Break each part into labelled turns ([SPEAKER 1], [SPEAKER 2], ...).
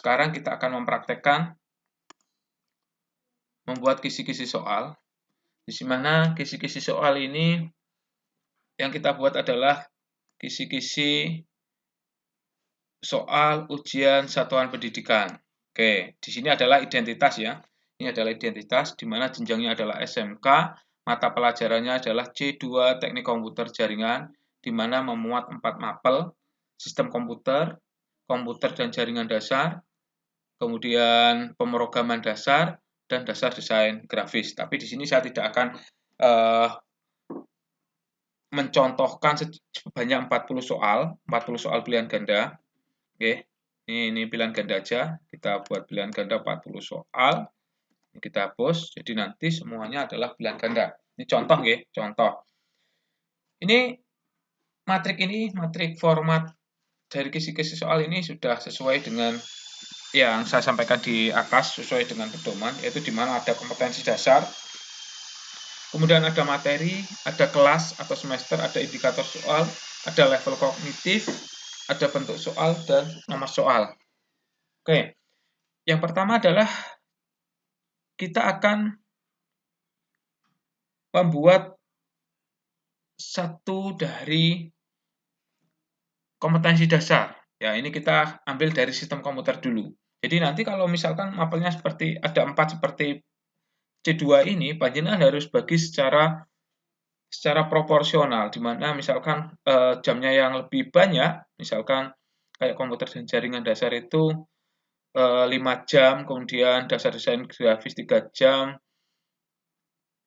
[SPEAKER 1] sekarang kita akan mempraktekkan membuat kisi-kisi soal. Di mana kisi-kisi soal ini yang kita buat adalah kisi-kisi soal ujian satuan pendidikan. Oke, di sini adalah identitas ya. Ini adalah identitas di mana jenjangnya adalah SMK, mata pelajarannya adalah C2 Teknik Komputer Jaringan, di mana memuat 4 mapel, sistem komputer, komputer dan jaringan dasar, kemudian pemrograman dasar, dan dasar desain grafis. Tapi di sini saya tidak akan mencontohkan sebanyak 40 soal pilihan ganda. Oke, ini pilihan ganda aja. Kita buat pilihan ganda 40 soal. Kita hapus. Jadi nanti semuanya adalah pilihan ganda. Ini contoh ya, contoh. Ini matrik format dari kisi-kisi soal ini sudah sesuai dengan yang saya sampaikan di atas, sesuai dengan pedoman, yaitu di mana ada kompetensi dasar, kemudian ada materi, ada kelas atau semester, ada indikator soal, ada level kognitif, ada bentuk soal, dan nomor soal. Oke, yang pertama adalah kita akan membuat satu dari kompetensi dasar. Ya, ini kita ambil dari sistem komputer dulu. Jadi nanti kalau misalkan mapelnya seperti ada 4 seperti C2 ini, panjenengan harus bagi secara proporsional, di mana misalkan jamnya yang lebih banyak, misalkan kayak komputer dan jaringan dasar itu 5 jam, kemudian dasar desain grafis 3 jam,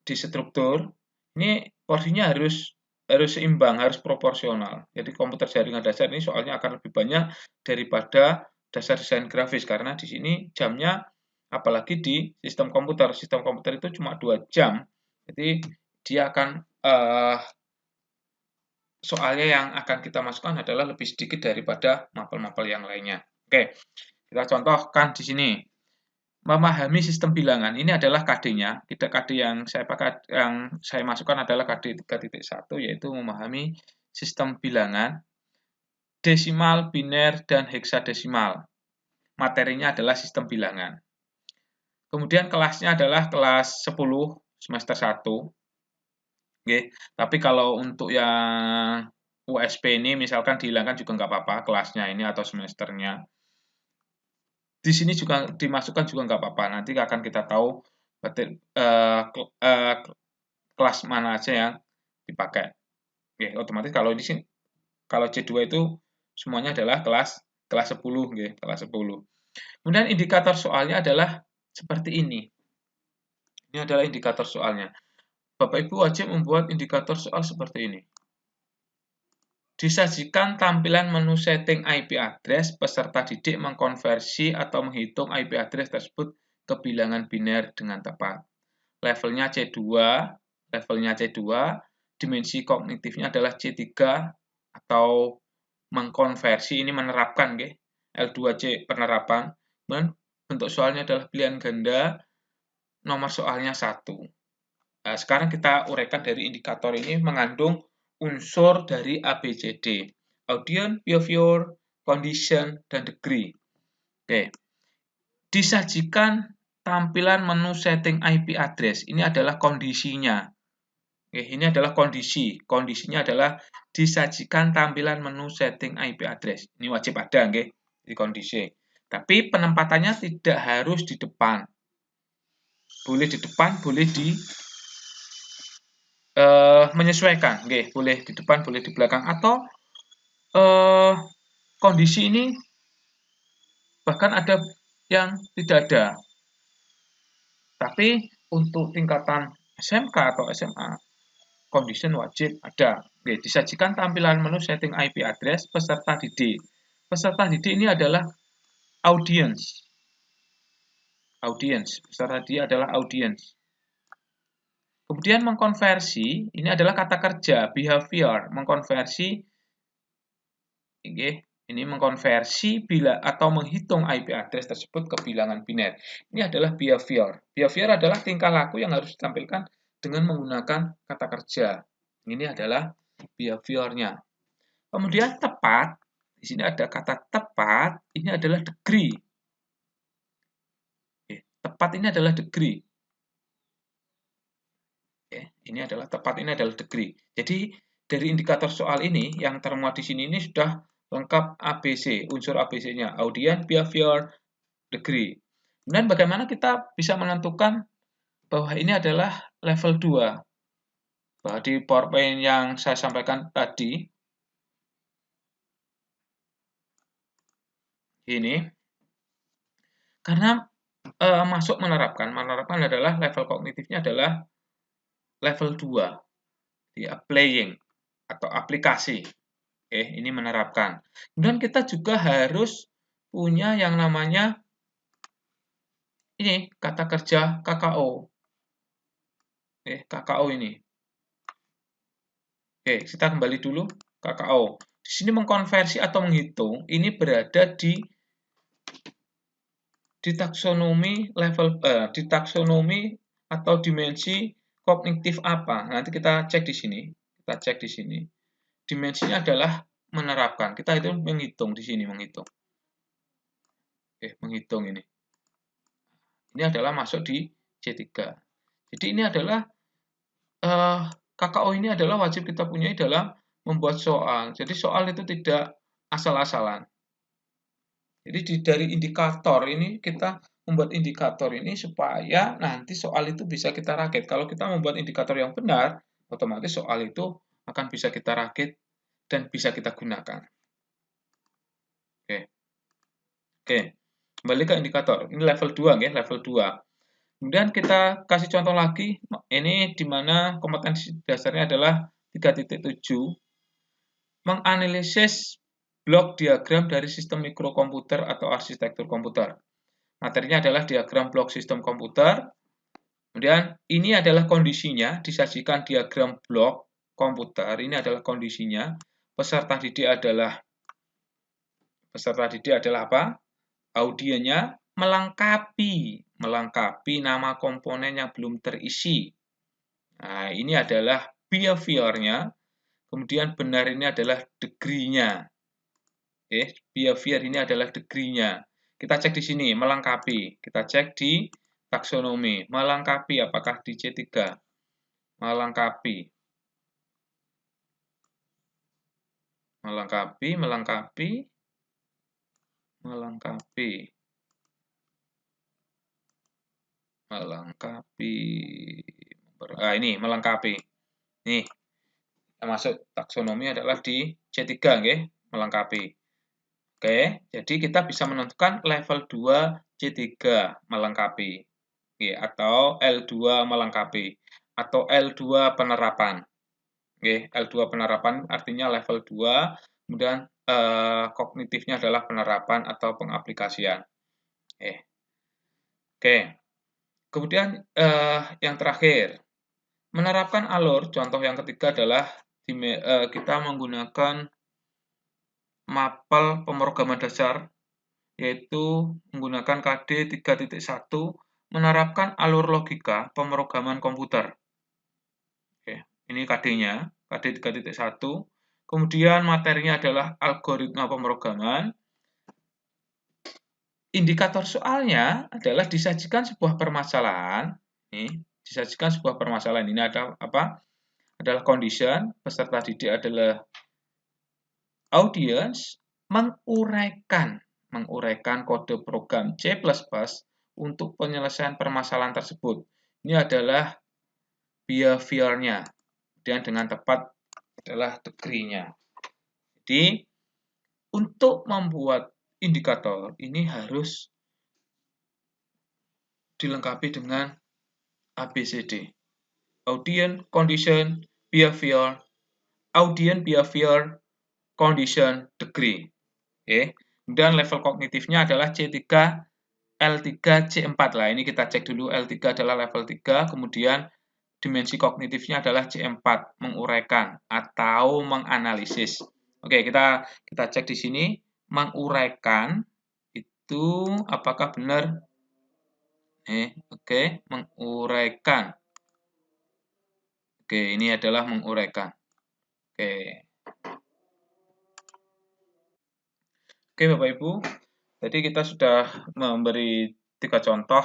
[SPEAKER 1] di struktur, ini porsinya harus seimbang, harus proporsional. Jadi komputer jaringan dasar ini soalnya akan lebih banyak daripada dasar desain grafis, karena di sini jamnya, apalagi di sistem komputer itu cuma 2 jam, jadi dia akan soalnya yang akan kita masukkan adalah lebih sedikit daripada mapel-mapel yang lainnya. Oke, kita contohkan di sini. Memahami sistem bilangan, ini adalah KD-nya. KD yang saya masukkan adalah KD 3.1, yaitu memahami sistem bilangan, desimal, biner, dan heksadesimal. Materinya adalah sistem bilangan. Kemudian kelasnya adalah kelas 10 semester 1. Oke, tapi kalau untuk yang USP ini misalkan dihilangkan juga nggak apa-apa kelasnya ini atau semesternya. Di sini juga dimasukkan juga nggak apa-apa. Nanti akan kita tahu kelas mana aja yang dipakai. Oke, otomatis kalau di sini kalau C2 itu semuanya adalah kelas 10, oke, kelas 10. Kemudian indikator soalnya adalah seperti ini. Ini adalah indikator soalnya. Bapak Ibu wajib membuat indikator soal seperti ini. Disajikan tampilan menu setting IP address, peserta didik mengkonversi atau menghitung IP address tersebut ke bilangan biner dengan tepat. Levelnya C2, dimensi kognitifnya adalah C3 atau mengkonversi, ini menerapkan, L2C penerapan. Dan bentuk soalnya adalah pilihan ganda, nomor soalnya 1. Nah, sekarang kita uraikan dari indikator ini mengandung unsur dari ABCD, audience, behavior, condition, dan degree. Oke. Disajikan tampilan menu setting IP address. Ini adalah kondisinya. Oke, ini adalah kondisi. Kondisinya adalah disajikan tampilan menu setting IP address. Ini wajib ada, di kondisi. Tapi penempatannya tidak harus di depan. Boleh di depan, boleh di menyesuaikan, boleh di depan, boleh di belakang, atau kondisi ini bahkan ada yang tidak ada. Tapi untuk tingkatan SMK atau SMA, condition wajib ada. Disajikan tampilan menu setting IP address peserta didik. Peserta didik ini adalah audience. Peserta didik adalah audience. Kemudian mengkonversi, ini adalah kata kerja, behavior, mengkonversi, ini mengkonversi bila atau menghitung IP address tersebut ke bilangan biner. Ini adalah behavior. Behavior adalah tingkah laku yang harus ditampilkan dengan menggunakan kata kerja. Ini adalah behaviornya. Kemudian tepat, di sini ada kata tepat, ini adalah degree. tepat ini adalah degree. Oke, ini adalah tepat ini adalah degree. Jadi dari indikator soal ini yang termuat di sini ini sudah lengkap ABC, unsur ABC-nya, audience, behavior, degree. Kemudian bagaimana kita bisa menentukan bahwa ini adalah level 2? Bahwa di PowerPoint yang saya sampaikan tadi, ini, karena masuk menerapkan adalah level kognitifnya adalah level 2, ya, playing atau aplikasi. Oke, ini menerapkan. Kemudian kita juga harus punya yang namanya ini, kata kerja KKO. Oke, KKO ini. Oke, kita kembali dulu KKO. Di sini mengkonversi atau menghitung ini berada di taksonomi level di taksonomi atau dimensi kognitif apa. Nanti kita cek di sini. Kita cek di sini. Dimensinya adalah menerapkan. Kita itu menghitung di sini, menghitung. Oke, menghitung ini. Ini adalah masuk di C3. Jadi ini adalah KKO ini adalah wajib kita punyai dalam membuat soal. Jadi soal itu tidak asal-asalan. Jadi dari indikator ini kita membuat indikator ini supaya nanti soal itu bisa kita rakit. Kalau kita membuat indikator yang benar, otomatis soal itu akan bisa kita rakit dan bisa kita gunakan. Oke. Oke. Kembali ke indikator. Ini level 2 ya, level 2. Kemudian kita kasih contoh lagi. Ini di mana kompetensi dasarnya adalah 3.7. Menganalisis blok diagram dari sistem mikrokomputer atau arsitektur komputer. Materinya adalah diagram blok sistem komputer. Kemudian ini adalah kondisinya, disajikan diagram blok komputer. Ini adalah kondisinya. Peserta didik adalah apa? Audiennya melengkapi nama komponen yang belum terisi. Nah, ini adalah behavior-nya. Kemudian benar ini adalah degree-nya. Oke, behavior ini adalah degree-nya. Kita cek di sini, melengkapi. Kita cek di taksonomi. Melengkapi, apakah di C3? Melengkapi. Melengkapi. Ini, melengkapi. Nih, masuk taksonomi adalah di C3, okay? Melengkapi. Oke, jadi kita bisa menentukan level 2 C3 melengkapi. Oke, atau L2 melengkapi. Atau L2 penerapan. Oke, L2 penerapan artinya level 2. Kemudian kognitifnya adalah penerapan atau pengaplikasian. Oke. Kemudian yang terakhir, menerapkan alur. Contoh yang ketiga adalah kita menggunakan mapel pemrograman dasar, yaitu menggunakan KD 3.1, menerapkan alur logika pemrograman komputer. Oke, ini KD-nya, KD 3.1. Kemudian materinya adalah algoritma pemrograman. Indikator soalnya adalah disajikan sebuah permasalahan. Disajikan sebuah permasalahan. Ini ada apa? Adalah condition, peserta didik adalah audience, menguraikan kode program C++ untuk penyelesaian permasalahan tersebut. Ini adalah behavior-nya. Dan dengan tepat adalah degree-nya. Jadi, untuk membuat indikator ini harus dilengkapi dengan ABCD. Audience, condition, behavior, audience, behavior, condition, degree. Oke. Kemudian level kognitifnya adalah C3, L3, C4 lah. Ini kita cek dulu. L3 adalah level 3, kemudian dimensi kognitifnya adalah C4, menguraikan atau menganalisis. Oke, kita cek di sini, menguraikan itu apakah benar? Oke, menguraikan. Oke, ini adalah menguraikan. Oke. Oke, Bapak Ibu. Jadi kita sudah memberi 3 contoh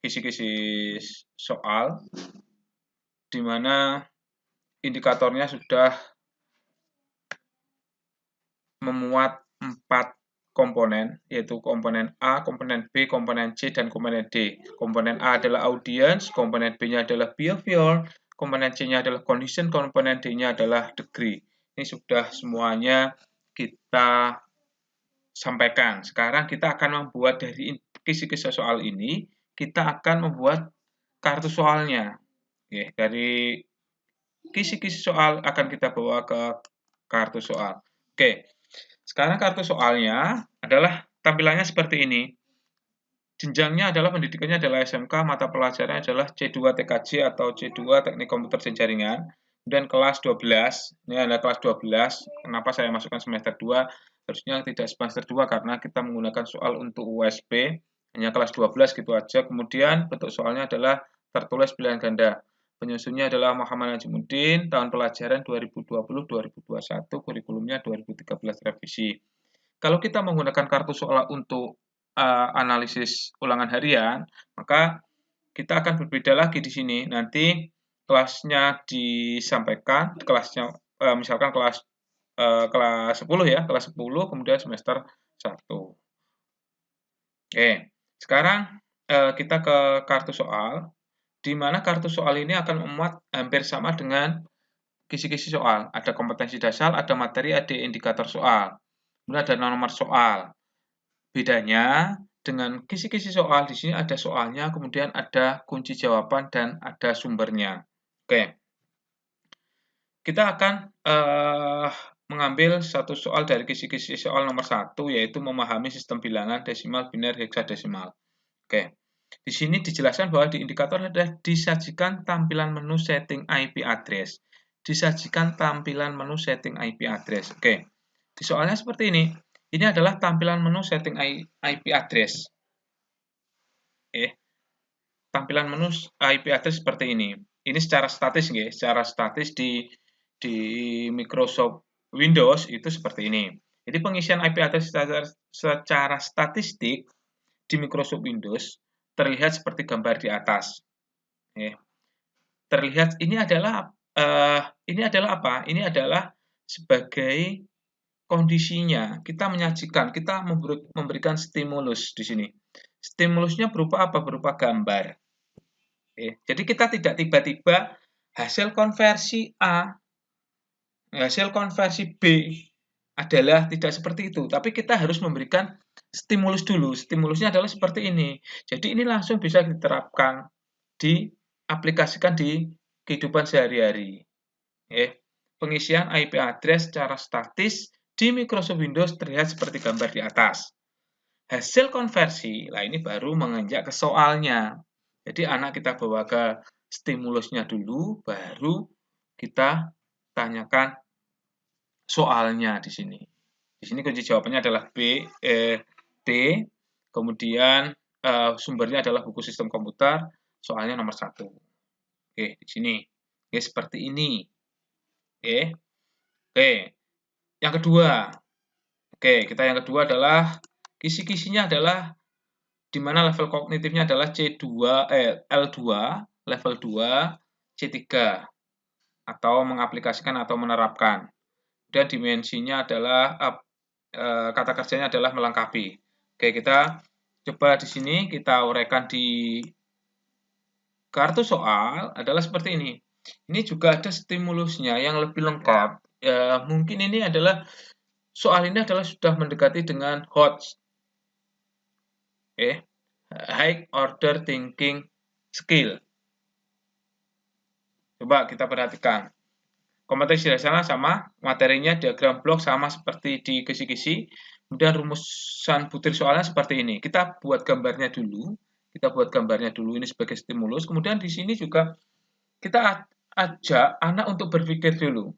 [SPEAKER 1] kisi-kisi soal, di mana indikatornya sudah memuat 4 komponen, yaitu komponen A, komponen B, komponen C, dan komponen D. Komponen A adalah audience, komponen B-nya adalah behavior, komponen C-nya adalah condition, komponen D-nya adalah degree. Ini sudah semuanya kita sampaikan. Sekarang kita akan membuat dari kisi-kisi soal ini, kita akan membuat kartu soalnya. Oke, dari kisi-kisi soal akan kita bawa ke kartu soal. Oke, sekarang kartu soalnya adalah tampilannya seperti ini. Jenjangnya adalah pendidikannya adalah SMK, mata pelajarannya adalah C2 TKJ atau C2 Teknik Komputer dan Jaringan. Kemudian kelas 12, ini adalah kelas 12. Kenapa saya masukkan semester 2? Harusnya tidak semester 2 karena kita menggunakan soal untuk USP, hanya kelas 12 gitu aja. Kemudian bentuk soalnya adalah tertulis pilihan ganda. Penyusunnya adalah Muhammad Najimuddin, tahun pelajaran 2020-2021, kurikulumnya 2013 revisi. Kalau kita menggunakan kartu soal untuk analisis ulangan harian, maka kita akan berbeda lagi di sini. Nanti kelasnya disampaikan, kelasnya misalkan kelas 10 ya, kelas 10 kemudian semester 1. Oke, sekarang kita ke kartu soal, di mana kartu soal ini akan memuat hampir sama dengan kisi-kisi soal. Ada kompetensi dasar, ada materi, ada indikator soal. Kemudian ada nomor soal. Bedanya dengan kisi-kisi soal, di sini ada soalnya, kemudian ada kunci jawaban, dan ada sumbernya. Oke, kita akan mengambil satu soal dari kisi-kisi soal nomor 1, yaitu memahami sistem bilangan desimal, biner, heksadesimal. Oke, di sini dijelaskan bahwa di indikator adalah disajikan tampilan menu setting IP address. Disajikan tampilan menu setting IP address. Oke, di soalnya seperti ini. Ini adalah tampilan menu setting IP address. Tampilan menu IP address seperti ini. Ini secara statis, secara statis di Microsoft Windows itu seperti ini. Jadi pengisian IP address secara statistik di Microsoft Windows terlihat seperti gambar di atas. Terlihat ini adalah apa? Ini adalah sebagai kondisinya, kita menyajikan, kita memberikan stimulus di sini. Stimulusnya berupa apa? Berupa gambar. Jadi kita tidak tiba-tiba hasil konversi A, hasil konversi B adalah tidak seperti itu, tapi kita harus memberikan stimulus dulu. Stimulusnya adalah seperti ini. Jadi ini langsung bisa diterapkan, diaplikasikan di kehidupan sehari-hari. Pengisian IP address secara statis di Microsoft Windows terlihat seperti gambar di atas. Hasil konversi, lah ini baru menginjak ke soalnya. Jadi anak kita bawa ke stimulusnya dulu, baru kita tanyakan soalnya di sini. Di sini kunci jawabannya adalah D, kemudian sumbernya adalah buku sistem komputer, soalnya nomor 1. Oke, di sini. Oke, seperti ini. Oke, yang kedua. Oke, kita yang kedua adalah kisi-kisinya adalah di mana level kognitifnya adalah L2, level 2, C3 atau mengaplikasikan atau menerapkan. Dan dimensinya adalah kata kerjanya adalah melengkapi. Oke, kita coba di sini kita uraikan di kartu soal adalah seperti ini. Ini juga ada stimulusnya yang lebih lengkap. Mungkin ini adalah soal ini adalah sudah mendekati dengan HOTS. High Order Thinking Skill. Coba kita perhatikan. Kompetensi dasarnya sama, materinya diagram blok sama seperti di kisi-kisi. Kemudian rumusan butir soalnya seperti ini. Kita buat gambarnya dulu. Ini sebagai stimulus. Kemudian di sini juga kita ajak anak untuk berpikir dulu.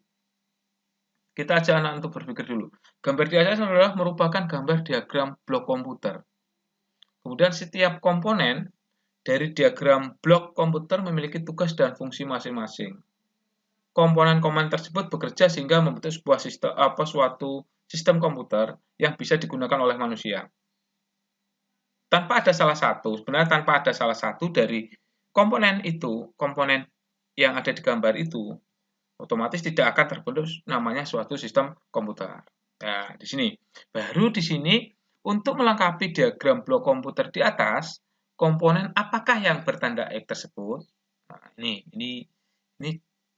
[SPEAKER 1] Gambar di atas adalah merupakan gambar diagram blok komputer. Kemudian setiap komponen dari diagram blok komputer memiliki tugas dan fungsi masing-masing. Komponen-komponen tersebut bekerja sehingga membentuk suatu sistem komputer yang bisa digunakan oleh manusia. tanpa ada salah satu, sebenarnya tanpa ada salah satu dari komponen itu, komponen yang ada di gambar itu, otomatis tidak akan terbentuk namanya suatu sistem komputer. Nah, di sini. Baru di sini untuk melengkapi diagram blok komputer di atas, komponen apakah yang bertanda X tersebut? Nah, ini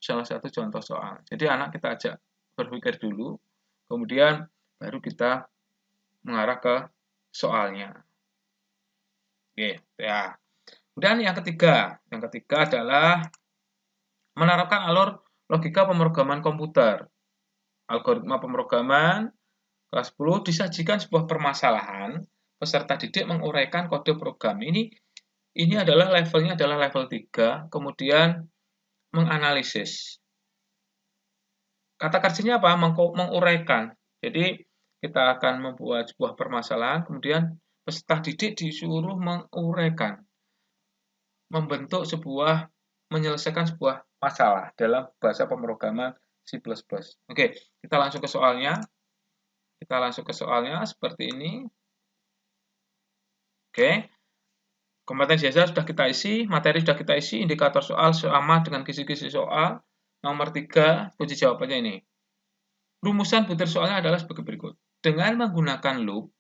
[SPEAKER 1] salah satu contoh soal. Jadi anak kita ajak berpikir dulu, kemudian baru kita mengarah ke soalnya. Oke, ya. Kemudian yang ketiga adalah menerapkan alur logika pemrograman komputer. Algoritma pemrograman kelas 10 disajikan sebuah permasalahan, peserta didik menguraikan kode program. Ini adalah levelnya adalah level 3, kemudian menganalisis. Kata kerjanya apa? Menguraikan. Jadi kita akan membuat sebuah permasalahan, kemudian peserta didik disuruh menguraikan, menyelesaikan sebuah masalah dalam bahasa pemrograman C++. Oke, kita langsung ke soalnya. Seperti ini. Oke. Kompetensi dasar sudah kita isi, materi sudah kita isi, indikator soal sama dengan kisi-kisi soal. Nomor 3, kunci jawabannya ini. Rumusan butir soalnya adalah sebagai berikut. Dengan menggunakan loop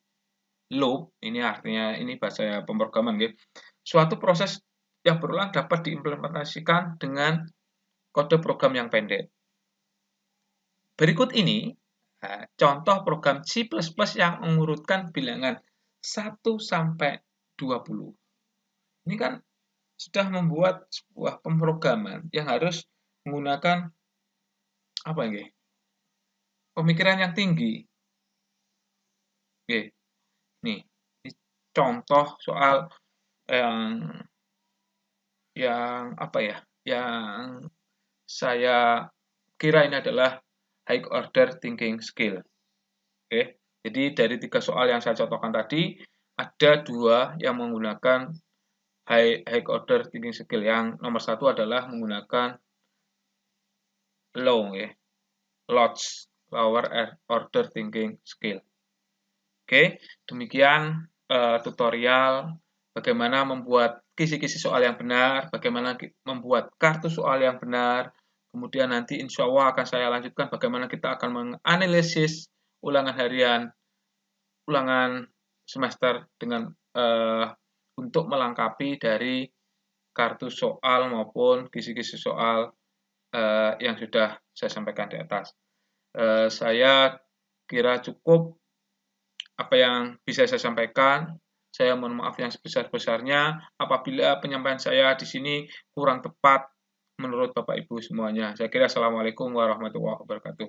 [SPEAKER 1] ini artinya ini bahasa pemrograman gitu. Suatu proses yang berulang dapat diimplementasikan dengan kode program yang pendek. Berikut ini contoh program C++ yang mengurutkan bilangan 1 sampai 20. Ini kan sudah membuat sebuah pemrograman yang harus menggunakan apa ini? Pemikiran yang tinggi. Oke. Nih, ini contoh soal yang apa ya? Yang saya kira ini adalah high order thinking skill. Oke. Jadi dari 3 soal yang saya contohkan tadi, ada 2 yang menggunakan high order thinking skill. Yang nomor 1 adalah menggunakan low ya. Lower order thinking skill. Oke, demikian tutorial bagaimana membuat kisi-kisi soal yang benar, bagaimana membuat kartu soal yang benar. Kemudian nanti insya Allah akan saya lanjutkan bagaimana kita akan menganalisis ulangan harian, ulangan semester dengan untuk melengkapi dari kartu soal maupun kisi-kisi soal yang sudah saya sampaikan di atas. Saya kira cukup apa yang bisa saya sampaikan. Saya mohon maaf yang sebesar-besarnya apabila penyampaian saya di sini kurang tepat menurut Bapak Ibu semuanya. Saya kira assalamualaikum warahmatullahi wabarakatuh.